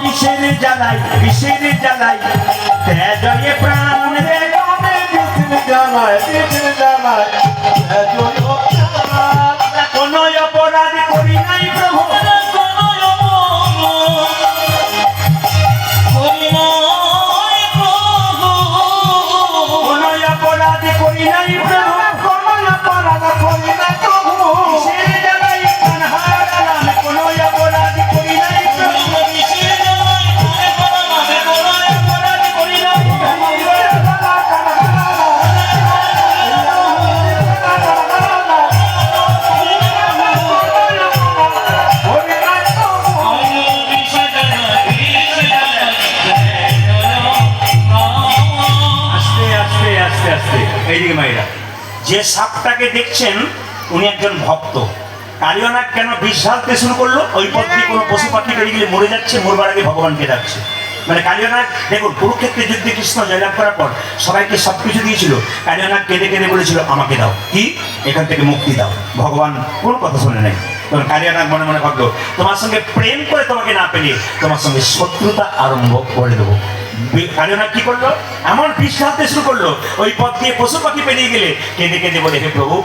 বিষের জ্বালাই তেজয়ে প্রাণ রে গানে বিষের জ্বালায় কোন অপরাধ করি নাই প্রভু কোন অপরাধ করি নাই প্রভু কোন অপরাধ করি নাই প্রভু বিষের জ্বালাই প্রাণ হারালাম কোন অপরাধ করি নাই প্রভু এইদিকে মাইরা যে সাপটাকে দেখছেন উনি একজন ভক্ত। কালিয়ানাগ কেন বিষ ঢালতে শুরু করলো? ওই পথ দিয়ে কোনো পশু পাখি বেরিয়ে গেলে মরে যাচ্ছে, মরবার আগে ভগবানকে ডাকছে। মানে কালিয়ানাগ দেখুন কুরুক্ষেত্রে যুদ্ধে কৃষ্ণ জয়লাভ করার পর সবাইকে সবকিছু দিয়েছিল, কালিয়ানাগ কেঁদে কেঁদে বলেছিল আমাকে দাও, কি এখান থেকে মুক্তি দাও। ভগবান কোনো কথা শুনে নাই। তখন কালিয়ানাগ মনে মনে ভাবলো তোমার সঙ্গে প্রেম করে তোমাকে না পেলে তোমার সঙ্গে শত্রুতা আরম্ভ করে দেবো। কালিয়ানাগ কি করলো? এমন বিষ ঢালতে শুরু করলো ওই পথ দিয়ে পশু পাখি পেরিয়ে গেলে কেঁদে কেঁদে বলে হে প্রভু,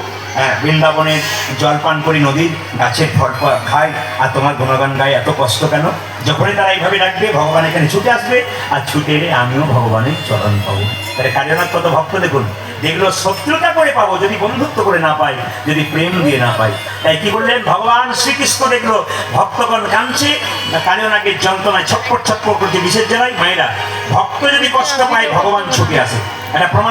বৃন্দাবনের জল পান করি, নদীর গাছের ফল খাই, আর তোমার গুণগান গাই, এত কষ্ট কেন? যখনই তারা এইভাবে ডাকবে ভগবান এখানে ছুটে আসবে, আর ছুটে এলে আমিও ভগবানের চরণ পাবো। তাহলে কালিয়ানাগ কত ভক্ত দেখুন, যেগুলো শত্রুতা করে পাবো যদি বন্ধুত্ব করে না পাই, যদি প্রেম দিয়ে না পাই। তাই কি করলেন ভগবান শ্রীকৃষ্ণ দেখলো ভক্তগণ কাঁদছে, কালিয়ানাগের যন্ত্রণায় ছটপট ছটপট করছে বিষের জ্বালায়। মায়েরা ভক্ত যদি কষ্ট পায় ভগবান ছুটে আসে, এটা প্রমাণ।